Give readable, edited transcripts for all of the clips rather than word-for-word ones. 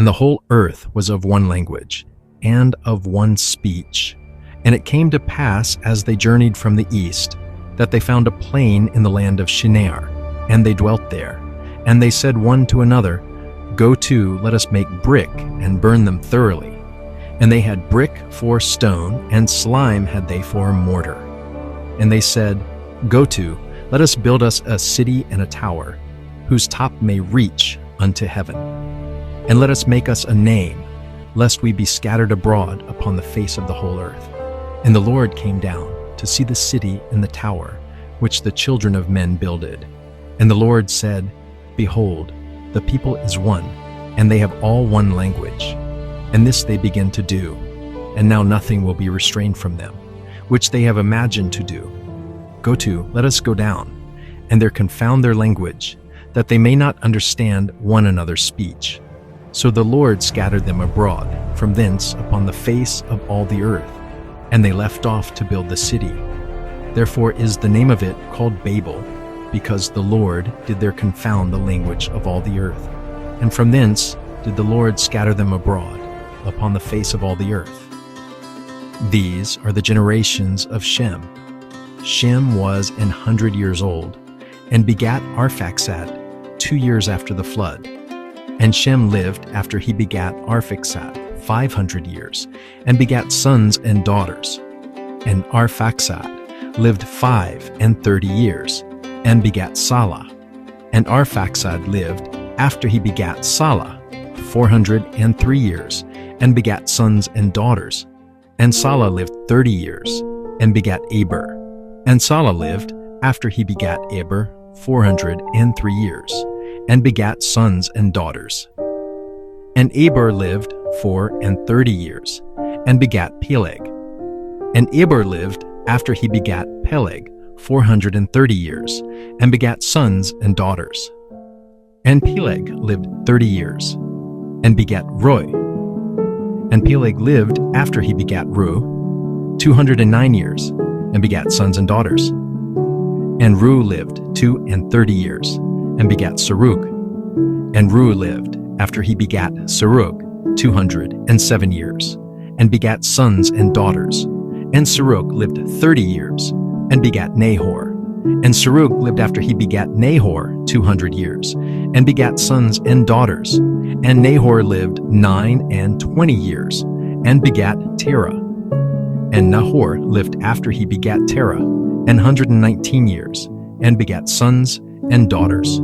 the whole earth was of one language, and of one speech. And it came to pass, as they journeyed from the east, that they found a plain in the land of Shinar, and they dwelt there. And they said one to another, Go to, let us make brick, and burn them thoroughly. And they had brick for stone, and slime had they for mortar. And they said, Go to, let us build us a city and a tower, whose top may reach unto heaven. And let us make us a name, lest we be scattered abroad upon the face of the whole earth. And the Lord came down to see the city and the tower, which the children of men builded. And the Lord said, Behold, the people is one, and they have all one language. And this they begin to do, and now nothing will be restrained from them, which they have imagined to do. Go to, let us go down, and there confound their language, that they may not understand one another's speech. So the Lord scattered them abroad from thence upon the face of all the earth, and they left off to build the city. Therefore is the name of it called Babel, because the Lord did there confound the language of all the earth. And from thence did the Lord scatter them abroad upon the face of all the earth. These are the generations of Shem. Shem was 100 years old, and begat Arphaxad 2 years after the flood. And Shem lived after he begat Arphaxad 500 years, and begat sons and daughters. And Arphaxad lived 35 years, and begat Salah. And Arphaxad lived after he begat Salah 403 years, and begat sons and daughters. And Salah lived 30 years, and begat Aber. And Salah lived after he begat Aber 403 years, and begat sons and daughters. And Aber lived 34 years, and begat Peleg. And Aber lived after he begat Peleg 430 years, and begat sons and daughters. And Peleg lived 30 years, and begat Roi. And Peleg lived after he begat Reu 209 years, and begat sons and daughters. And Reu lived 32 years, and begat Serug. And Reu lived after he begat Serug 207 years, and begat sons and daughters. And Serug lived 30 years, and begat Nahor. And Serug lived after he begat Nahor 200 years, and begat sons and daughters. And Nahor lived 29 years, and begat Terah. And Nahor lived after he begat Terah 119 years, and begat sons and daughters.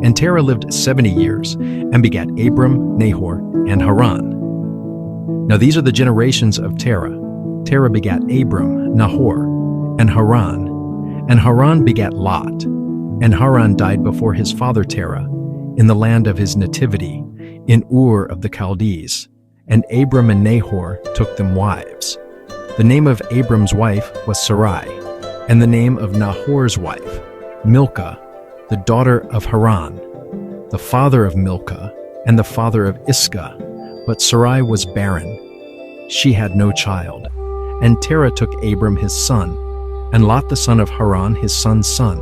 And Terah lived 70 years, and begat Abram, Nahor, and Haran. Now these are the generations of Terah. Terah begat Abram, Nahor, and Haran. And Haran begat Lot. And Haran died before his father Terah, in the land of his nativity, in Ur of the Chaldees. And Abram and Nahor took them wives. The name of Abram's wife was Sarai, and the name of Nahor's wife, Milcah, the daughter of Haran, the father of Milcah, and the father of Iscah. But Sarai was barren. She had no child. And Terah took Abram his son, and Lot the son of Haran his son's son,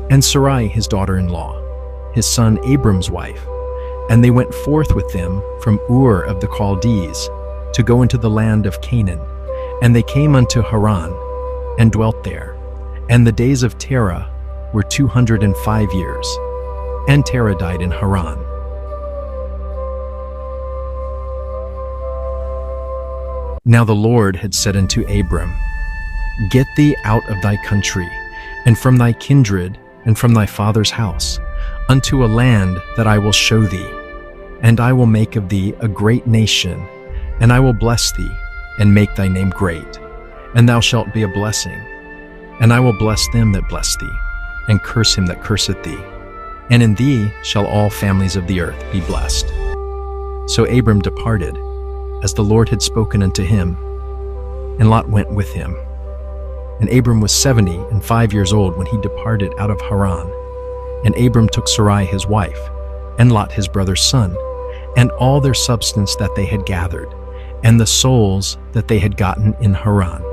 and Sarai his daughter-in-law, his son Abram's wife. And they went forth with them from Ur of the Chaldees to go into the land of Canaan. And they came unto Haran, and dwelt there. And the days of Terah were 205 years. And Terah died in Haran. Now the Lord had said unto Abram, Get thee out of thy country, and from thy kindred, and from thy father's house, unto a land that I will show thee. And I will make of thee a great nation, and I will bless thee, and make thy name great. And thou shalt be a blessing. And I will bless them that bless thee, and curse him that curseth thee. And in thee shall all families of the earth be blessed. So Abram departed, as the Lord had spoken unto him, and Lot went with him. And Abram was 75 years old when he departed out of Haran. And Abram took Sarai his wife, and Lot his brother's son, and all their substance that they had gathered, and the souls that they had gotten in Haran.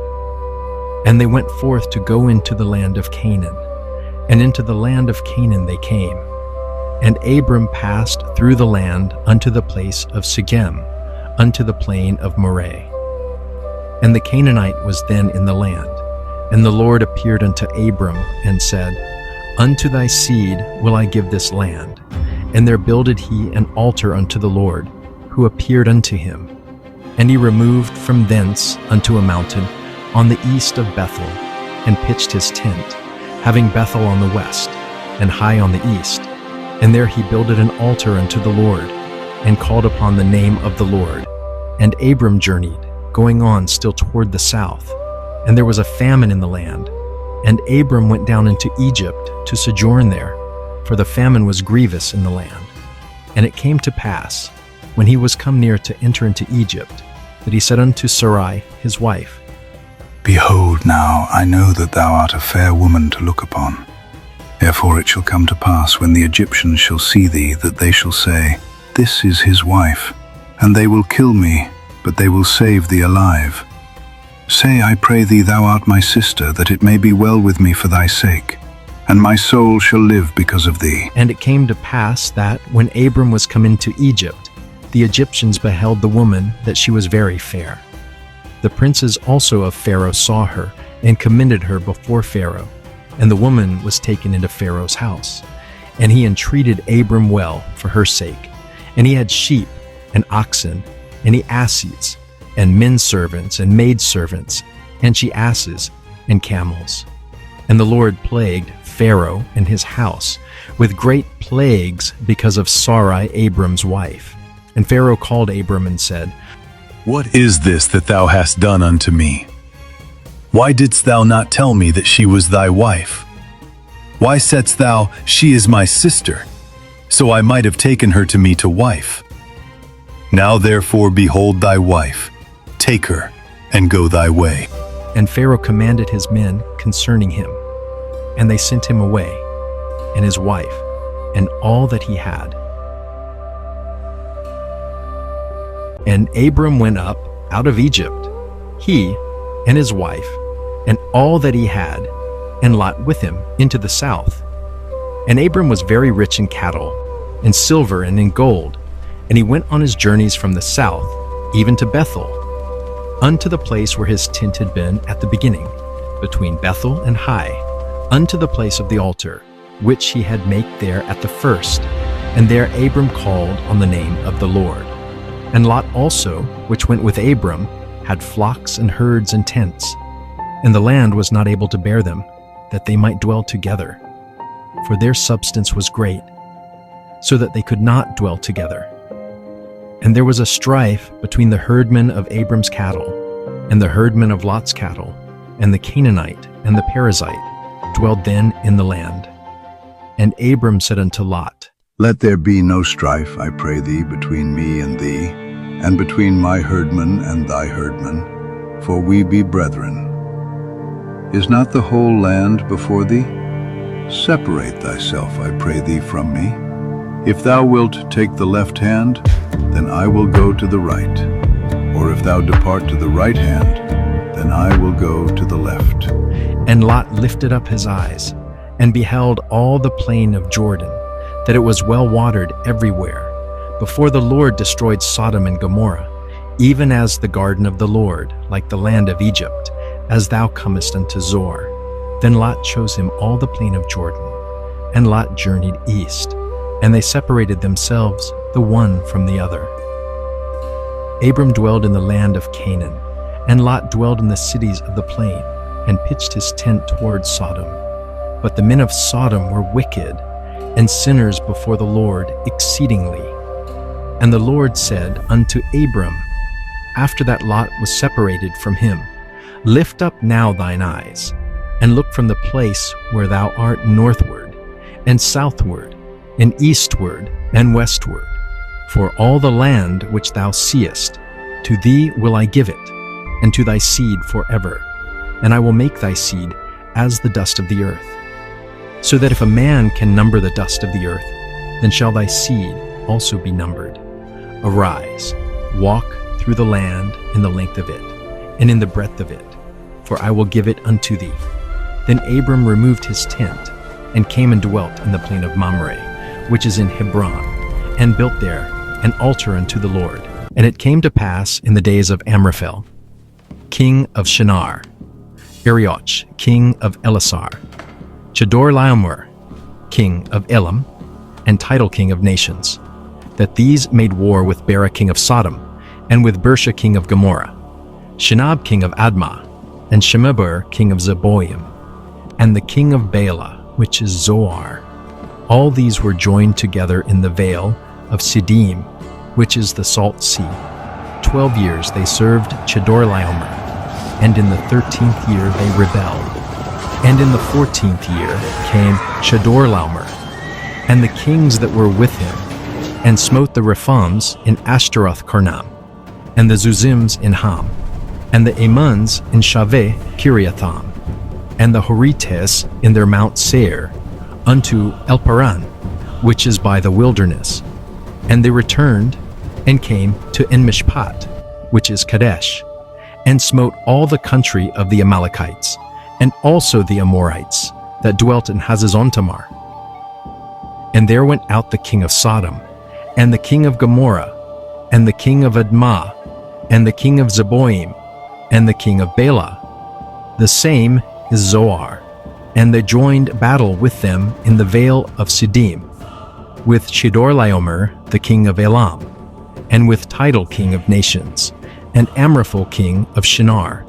And they went forth to go into the land of Canaan. And into the land of Canaan they came. And Abram passed through the land unto the place of Shechem, unto the plain of Moreh. And the Canaanite was then in the land. And the Lord appeared unto Abram, and said, Unto thy seed will I give this land. And there builded he an altar unto the Lord, who appeared unto him. And he removed from thence unto a mountain on the east of Bethel, and pitched his tent, having Bethel on the west, and Hai on the east. And there he builded an altar unto the Lord, and called upon the name of the Lord. And Abram journeyed, going on still toward the south. And there was a famine in the land. And Abram went down into Egypt to sojourn there, for the famine was grievous in the land. And it came to pass, when he was come near to enter into Egypt, that he said unto Sarai his wife, Behold, now I know that thou art a fair woman to look upon. Therefore it shall come to pass, when the Egyptians shall see thee, that they shall say, This is his wife. And they will kill me, but they will save thee alive. Say, I pray thee, thou art my sister, that it may be well with me for thy sake, and my soul shall live because of thee. And it came to pass that, when Abram was come into Egypt, the Egyptians beheld the woman, that she was very fair. The princes also of Pharaoh saw her, and commended her before Pharaoh. And the woman was taken into Pharaoh's house. And he entreated Abram well for her sake. And he had sheep, and oxen, and he asses, and men servants, and maid servants, and she asses, and camels. And the Lord plagued Pharaoh and his house with great plagues because of Sarai, Abram's wife. And Pharaoh called Abram and said, What is this that thou hast done unto me? Why didst thou not tell me that she was thy wife? Why saidst thou, She is my sister, so I might have taken her to me to wife? Now therefore behold thy wife, take her, and go thy way. And Pharaoh commanded his men concerning him, and they sent him away, and his wife, and all that he had. And Abram went up out of Egypt, he and his wife, and all that he had, and Lot with him, into the south. And Abram was very rich in cattle, in silver, and in gold. And he went on his journeys from the south, even to Bethel, unto the place where his tent had been at the beginning, between Bethel and Hai, unto the place of the altar, which he had made there at the first. And there Abram called on the name of the Lord. And Lot also, which went with Abram, had flocks and herds and tents. And the land was not able to bear them, that they might dwell together, for their substance was great, so that they could not dwell together. And there was a strife between the herdmen of Abram's cattle, and the herdmen of Lot's cattle, and the Canaanite and the Perizzite dwelled then in the land. And Abram said unto Lot, Let there be no strife, I pray thee, between me and thee, and between my herdmen and thy herdmen, for we be brethren. Is not the whole land before thee? Separate thyself, I pray thee, from me. If thou wilt take the left hand, then I will go to the right. Or if thou depart to the right hand, then I will go to the left. And Lot lifted up his eyes, and beheld all the plain of Jordan, that it was well watered everywhere, before the Lord destroyed Sodom and Gomorrah, even as the garden of the Lord, like the land of Egypt, as thou comest unto Zor. Then Lot chose him all the plain of Jordan, and Lot journeyed east, and they separated themselves the one from the other. Abram dwelled in the land of Canaan, and Lot dwelled in the cities of the plain, and pitched his tent toward Sodom. But the men of Sodom were wicked, and sinners before the Lord exceedingly. And the Lord said unto Abram, after that Lot was separated from him, Lift up now thine eyes, and look from the place where thou art northward, and southward, and eastward, and westward. For all the land which thou seest, to thee will I give it, and to thy seed forever. And I will make thy seed as the dust of the earth. So that if a man can number the dust of the earth, then shall thy seed also be numbered. Arise, walk through the land in the length of it, and in the breadth of it, for I will give it unto thee. Then Abram removed his tent, and came and dwelt in the plain of Mamre, which is in Hebron, and built there an altar unto the Lord. And it came to pass in the days of Amraphel, king of Shinar, Arioch, king of Elasar, Chedorlaomer, king of Elam, and Tidal, king of nations, that these made war with Bera, king of Sodom, and with Bersha, king of Gomorrah, Shinab, king of Admah, and Shemeber, king of Zeboim, and the king of Bela, which is Zoar. All these were joined together in the vale of Siddim, which is the salt sea. 12 years they served Chedorlaomer, and in the 13th year they rebelled. And in the 14th year came Chedorlaomer, and the kings that were with him, and smote the Rephaims in Ashtaroth Karnam, and the Zuzims in Ham, and the Ammons in Shaveh Kiriatham, and the Horites in their Mount Seir, unto Elparan, which is by the wilderness. And they returned and came to Enmishpat, which is Kadesh, and smote all the country of the Amalekites, and also the Amorites that dwelt in Hazazontamar. And there went out the king of Sodom, and the king of Gomorrah, and the king of Admah, and the king of Zeboim, and the king of Bela. The same is Zoar. And they joined battle with them in the vale of Siddim, with Chedorlaomer, the king of Elam, and with Tidal, king of nations, and Amraphel, king of Shinar,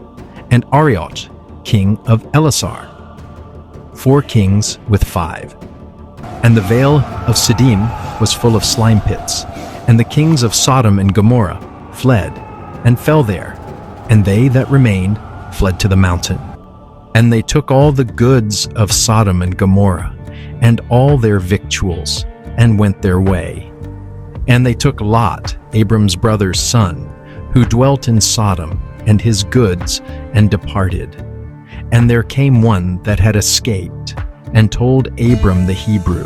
and Arioch, king of Elasar. 4 kings with 5. And the vale of Siddim was full of slime pits, and the kings of Sodom and Gomorrah fled, and fell there, and they that remained fled to the mountain. And they took all the goods of Sodom and Gomorrah, and all their victuals, and went their way. And they took Lot, Abram's brother's son, who dwelt in Sodom, and his goods, and departed. And there came one that had escaped, and told Abram the Hebrew,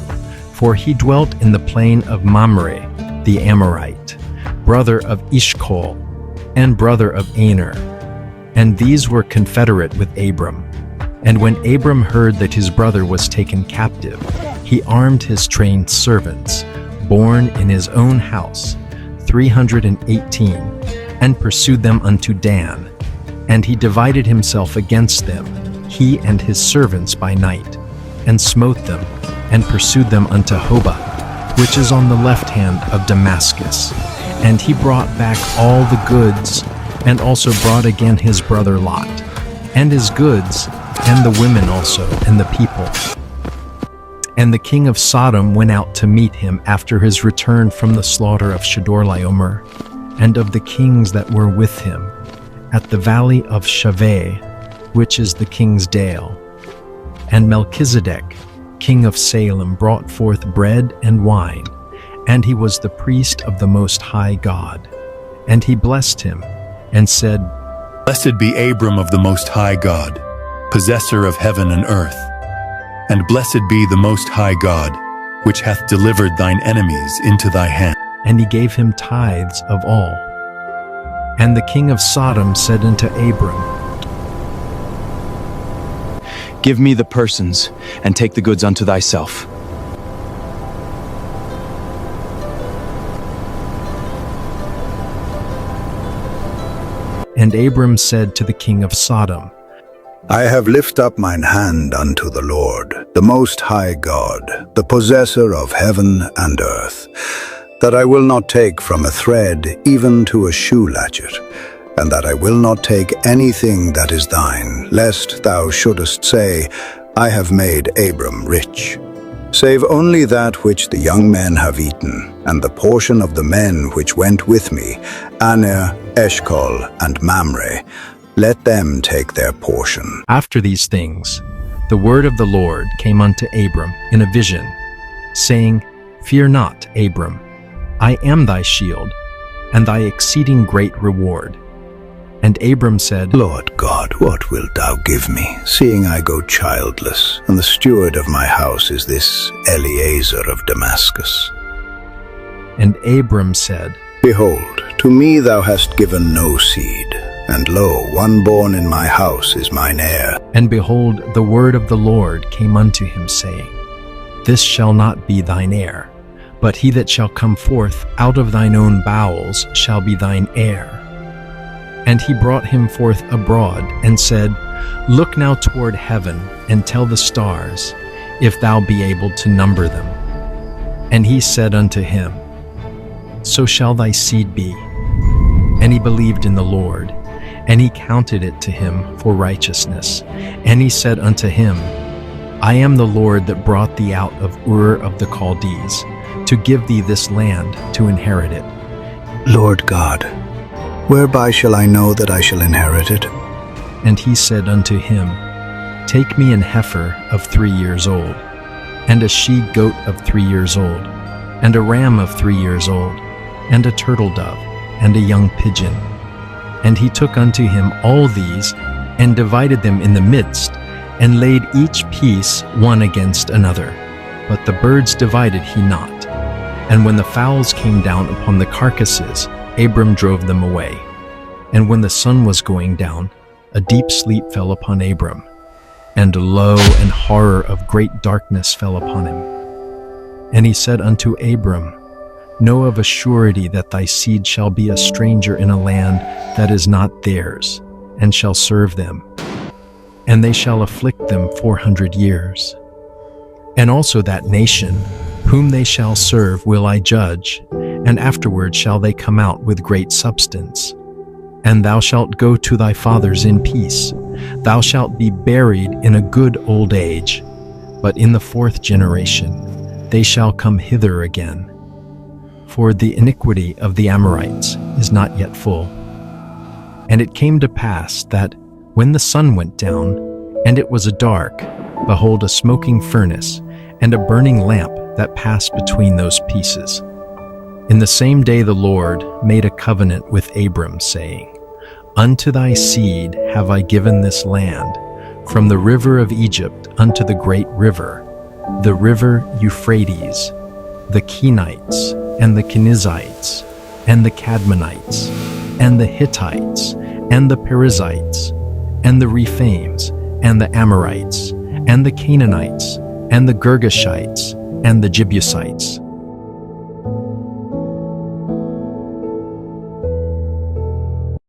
for he dwelt in the plain of Mamre, the Amorite, brother of Eshcol, and brother of Aner. And these were confederate with Abram. And when Abram heard that his brother was taken captive, he armed his trained servants, born in his own house, 318, and pursued them unto Dan. And he divided himself against them, he and his servants by night, and smote them, and pursued them unto Hobah, which is on the left hand of Damascus. And he brought back all the goods, and also brought again his brother Lot, and his goods, and the women also, and the people. And the king of Sodom went out to meet him after his return from the slaughter of Chedorlaomer, and of the kings that were with him, at the valley of Shaveh, which is the king's dale. And Melchizedek, king of Salem, brought forth bread and wine, and he was the priest of the Most High God. And he blessed him, and said, Blessed be Abram of the Most High God, possessor of heaven and earth. And blessed be the Most High God, which hath delivered thine enemies into thy hand. And he gave him tithes of all. And the king of Sodom said unto Abram, Give me the persons, and take the goods unto thyself. And Abram said to the king of Sodom, I have lifted up mine hand unto the Lord, the Most High God, the possessor of heaven and earth, that I will not take from a thread even to a shoe latchet, and that I will not take anything that is thine, lest thou shouldest say, I have made Abram rich. Save only that which the young men have eaten, and the portion of the men which went with me, Aner, Eshcol, and Mamre, let them take their portion. After these things, the word of the Lord came unto Abram in a vision, saying, Fear not, Abram, I am thy shield, and thy exceeding great reward. And Abram said, Lord God, what wilt thou give me, seeing I go childless, and the steward of my house is this Eliezer of Damascus? And Abram said, Behold, to me thou hast given no seed, and lo, one born in my house is mine heir. And behold, the word of the Lord came unto him, saying, This shall not be thine heir, but he that shall come forth out of thine own bowels shall be thine heir. And he brought him forth abroad, and said, Look now toward heaven, and tell the stars, if thou be able to number them. And he said unto him, So shall thy seed be. And he believed in the Lord, and he counted it to him for righteousness. And he said unto him, I am the Lord that brought thee out of Ur of the Chaldees, to give thee this land to inherit it. Lord God, whereby shall I know that I shall inherit it? And he said unto him, Take me an heifer of 3 years old, and a she-goat of 3 years old, and a ram of 3 years old, and a turtle-dove, and a young pigeon. And he took unto him all these, and divided them in the midst, and laid each piece one against another. But the birds divided he not. And when the fowls came down upon the carcasses, Abram drove them away. And when the sun was going down, a deep sleep fell upon Abram, and lo, and horror of great darkness fell upon him. And he said unto Abram, Know of a surety that thy seed shall be a stranger in a land that is not theirs, and shall serve them, and they shall afflict them 400 years. And also that nation, whom they shall serve, will I judge, and afterward shall they come out with great substance. And thou shalt go to thy fathers in peace. Thou shalt be buried in a good old age. But in the 4th generation they shall come hither again. For the iniquity of the Amorites is not yet full. And it came to pass that, when the sun went down, and it was dark, behold, a smoking furnace, and a burning lamp that passed between those pieces. In the same day the Lord made a covenant with Abram, saying, Unto thy seed have I given this land, from the river of Egypt unto the great river, the river Euphrates, the Kenites, and the Kenizzites, and the Cadmonites, and the Hittites, and the Perizzites, and the Rephaims, and the Amorites, and the Canaanites, and the Girgashites, and the Jebusites,